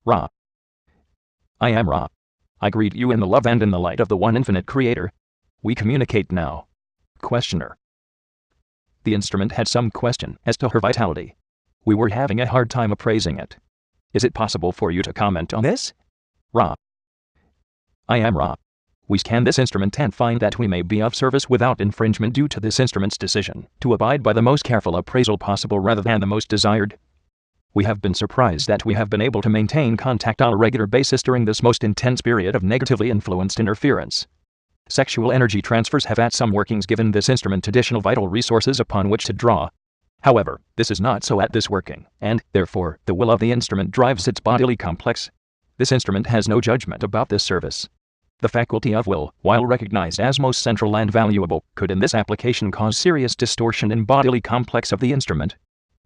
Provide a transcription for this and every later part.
Ra. I am Ra. I greet you in the love and in the light of the one infinite creator. We communicate now. Questioner. The instrument had some question as to her vitality. We were having a hard time appraising it. Is it possible for you to comment on this? Ra. I am Ra. We scan this instrument and find that we may be of service without infringement due to this instrument's decision to abide by the most careful appraisal possible rather than the most desired. We have been surprised that we have been able to maintain contact on a regular basis during this most intense period of negatively influenced interference. Sexual energy transfers have at some workings given this instrument additional vital resources upon which to draw. However, this is not so at this working, and, therefore, the will of the instrument drives its bodily complex. This instrument has no judgment about this service. The faculty of will, while recognized as most central and valuable, could in this application cause serious distortion in bodily complex of the instrument.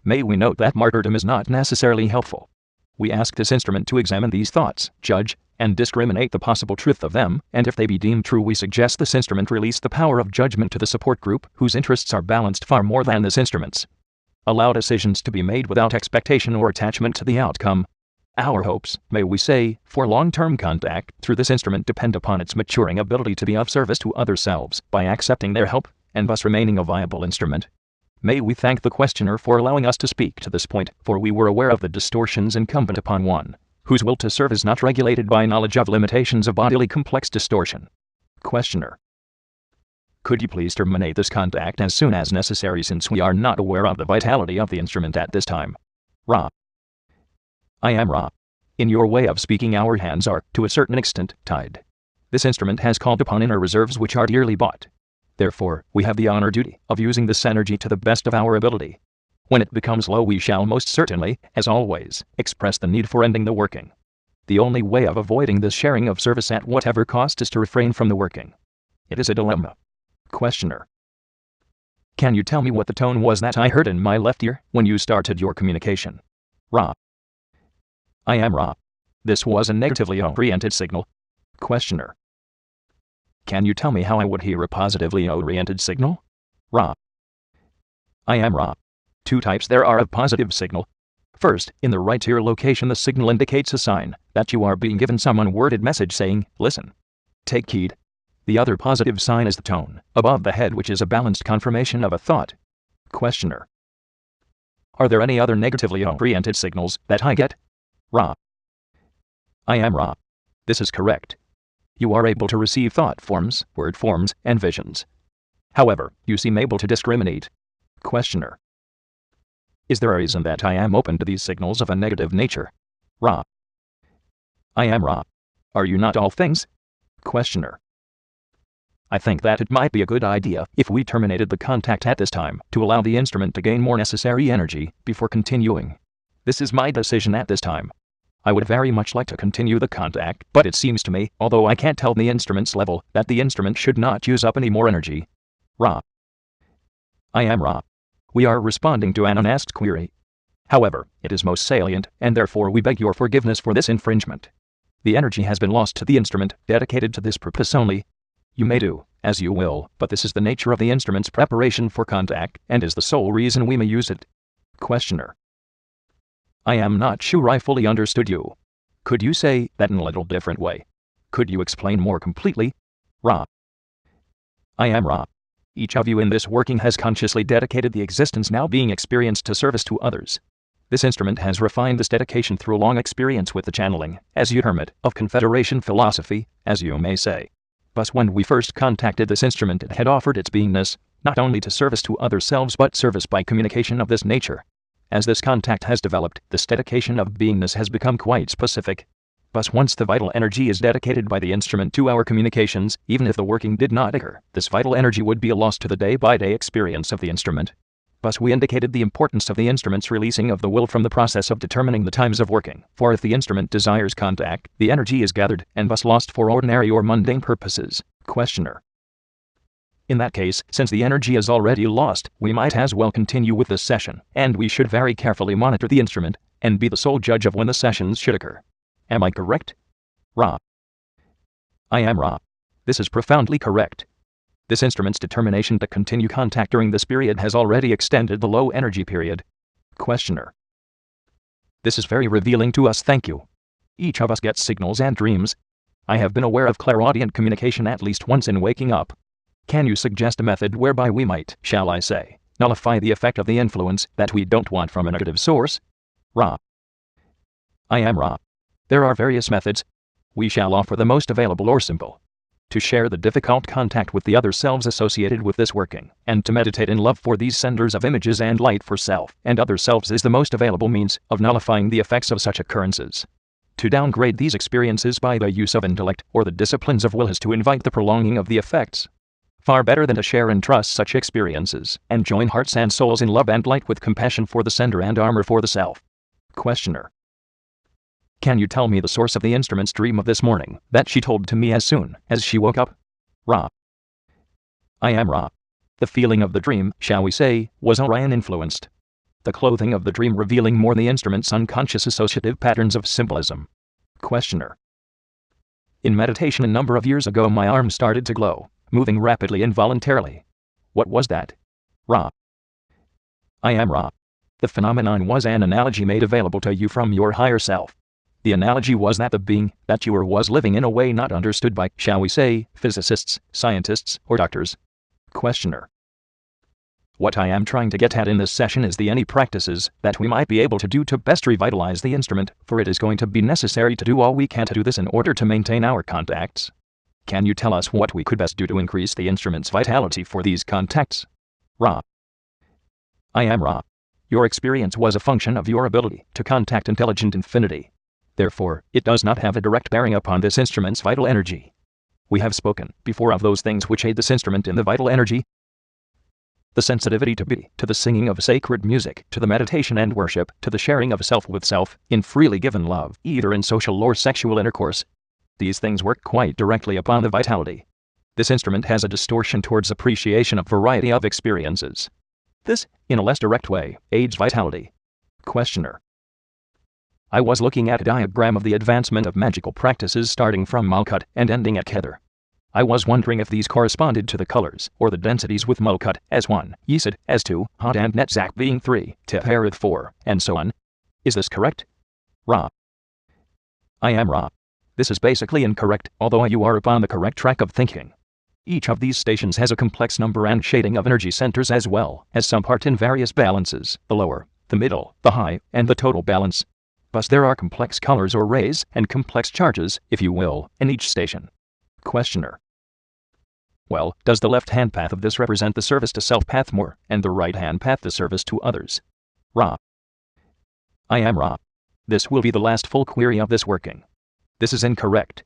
May we note that martyrdom is not necessarily helpful. We ask this instrument to examine these thoughts, judge, and discriminate the possible truth of them, and if they be deemed true we suggest this instrument release the power of judgment to the support group, whose interests are balanced far more than this instrument's. Allow decisions to be made without expectation or attachment to the outcome. Our hopes, may we say, for long-term contact through this instrument depend upon its maturing ability to be of service to other selves by accepting their help, and thus remaining a viable instrument. May we thank the questioner for allowing us to speak to this point, for we were aware of the distortions incumbent upon one whose will to serve is not regulated by knowledge of limitations of bodily complex distortion. Questioner. Could you please terminate this contact as soon as necessary since we are not aware of the vitality of the instrument at this time? Ra. I am Ra. In your way of speaking, our hands are, to a certain extent, tied. This instrument has called upon inner reserves which are dearly bought. Therefore, we have the honor duty of using this energy to the best of our ability. When it becomes low we shall most certainly, as always, express the need for ending the working. The only way of avoiding this sharing of service at whatever cost is to refrain from the working. It is a dilemma. Questioner. Can you tell me what the tone was that I heard in my left ear when you started your communication? Ra. I am Ra. This was a negatively oriented signal. Questioner. Can you tell me how I would hear a positively oriented signal? Ra. I am Ra. Two types there are of positive signal. First, in the right ear location the signal indicates a sign that you are being given some unworded message saying, listen. Take heed. The other positive sign is the tone above the head, which is a balanced confirmation of a thought. Questioner. Are there any other negatively oriented signals that I get? Ra. I am Ra. This is correct. You are able to receive thought forms, word forms, and visions. However, you seem able to discriminate. Questioner. Is there a reason that I am open to these signals of a negative nature? Ra. I am Ra. Are you not all things? Questioner. I think that it might be a good idea if we terminated the contact at this time to allow the instrument to gain more necessary energy before continuing. This is my decision at this time. I would very much like to continue the contact, but it seems to me, although I can't tell the instrument's level, that the instrument should not use up any more energy. Ra. I am Ra. We are responding to an unasked query. However, it is most salient, and therefore we beg your forgiveness for this infringement. The energy has been lost to the instrument, dedicated to this purpose only. You may do as you will, but this is the nature of the instrument's preparation for contact, and is the sole reason we may use it. Questioner. I am not sure I fully understood you. Could you say that in a little different way? Could you explain more completely? Ra. I am Ra. Each of you in this working has consciously dedicated the existence now being experienced to service to others. This instrument has refined this dedication through a long experience with the channeling, as you term it, of Confederation philosophy, as you may say. Thus when we first contacted this instrument it had offered its beingness, not only to service to other selves but service by communication of this nature. As this contact has developed, this dedication of beingness has become quite specific. Thus once the vital energy is dedicated by the instrument to our communications, even if the working did not occur, this vital energy would be a loss to the day-by-day experience of the instrument. Thus we indicated the importance of the instrument's releasing of the will from the process of determining the times of working, for if the instrument desires contact, the energy is gathered, and thus lost for ordinary or mundane purposes. Questioner. In that case, since the energy is already lost, we might as well continue with this session, and we should very carefully monitor the instrument, and be the sole judge of when the sessions should occur. Am I correct? Ra. I am Ra. This is profoundly correct. This instrument's determination to continue contact during this period has already extended the low energy period. Questioner. This is very revealing to us, thank you. Each of us gets signals and dreams. I have been aware of clairaudient communication at least once in waking up. Can you suggest a method whereby we might, shall I say, nullify the effect of the influence that we don't want from a negative source? Ra. I am Ra. There are various methods. We shall offer the most available or simple. To share the difficult contact with the other selves associated with this working, and to meditate in love for these senders of images and light for self and other selves is the most available means of nullifying the effects of such occurrences. To downgrade these experiences by the use of intellect or the disciplines of will is to invite the prolonging of the effects. Far better than to share and trust such experiences, and join hearts and souls in love and light with compassion for the sender and armor for the self. Questioner. Can you tell me the source of the instrument's dream of this morning that she told to me as soon as she woke up? Ra. I am Ra. The feeling of the dream, shall we say, was Orion influenced. The clothing of the dream revealing more the instrument's unconscious associative patterns of symbolism. Questioner. In meditation a number of years ago my arm started to glow, moving rapidly involuntarily. What was that? Ra. I am Ra. The phenomenon was an analogy made available to you from your higher self. The analogy was that the being that you were was living in a way not understood by, shall we say, physicists, scientists, or doctors. Questioner. What I am trying to get at in this session is any practices that we might be able to do to best revitalize the instrument, for it is going to be necessary to do all we can to do this in order to maintain our contacts. Can you tell us what we could best do to increase the instrument's vitality for these contacts? Ra. I am Ra. Your experience was a function of your ability to contact intelligent infinity. Therefore, it does not have a direct bearing upon this instrument's vital energy. We have spoken before of those things which aid this instrument in the vital energy. The sensitivity to beauty, to the singing of sacred music, to the meditation and worship, to the sharing of self with self, in freely given love, either in social or sexual intercourse. These things work quite directly upon the vitality. This instrument has a distortion towards appreciation of variety of experiences. This, in a less direct way, aids vitality. Questioner. I was looking at a diagram of the advancement of magical practices starting from Malkut and ending at Kether. I was wondering if these corresponded to the colors or the densities with Malkut as 1, Yesod as 2, Hod and Netzach being 3, Tifereth 4, and so on. Is this correct? Ra. I am Ra. This is basically incorrect, although you are upon the correct track of thinking. Each of these stations has a complex number and shading of energy centers as well as some part in various balances, the lower, the middle, the high, and the total balance. Thus there are complex colors or rays and complex charges, if you will, in each station. Questioner. Well, does the left-hand path of this represent the service to self path more, and the right-hand path the service to others? Ra. I am Ra. This will be the last full query of this working. This is incorrect.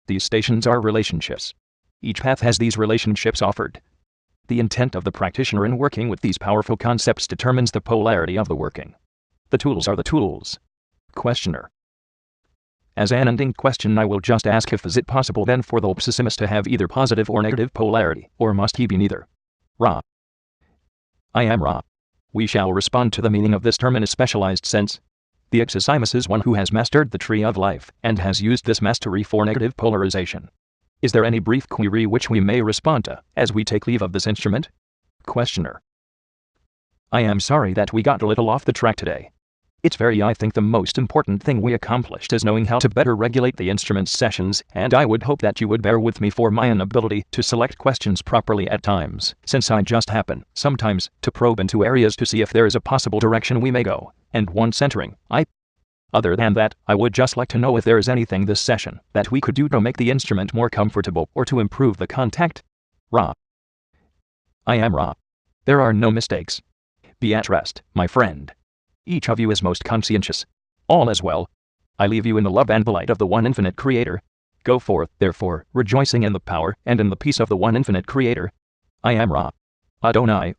These stations are relationships. Each path has these relationships offered. The intent of the practitioner in working with these powerful concepts determines the polarity of the working. The tools are the tools. Questioner. As an ending question I will just ask if is it possible then for the pessimist to have either positive or negative polarity, or must he be neither? Ra. I am Ra. We shall respond to the meaning of this term in a specialized sense. The Exosimus is one who has mastered the tree of life, and has used this mastery for negative polarization. Is there any brief query which we may respond to, as we take leave of this instrument? Questioner. I am sorry that we got a little off the track today. I think the most important thing we accomplished is knowing how to better regulate the instrument's sessions, and I would hope that you would bear with me for my inability to select questions properly at times, since I just happen, sometimes, to probe into areas to see if there is a possible direction we may go, and once entering, Other than that, I would just like to know if there is anything this session that we could do to make the instrument more comfortable or to improve the contact. Ra. I am Ra. There are no mistakes. Be at rest, my friend. Each of you is most conscientious. All is well. I leave you in the love and the light of the one infinite Creator. Go forth, therefore, rejoicing in the power and in the peace of the one infinite Creator. I am Ra. Adonai.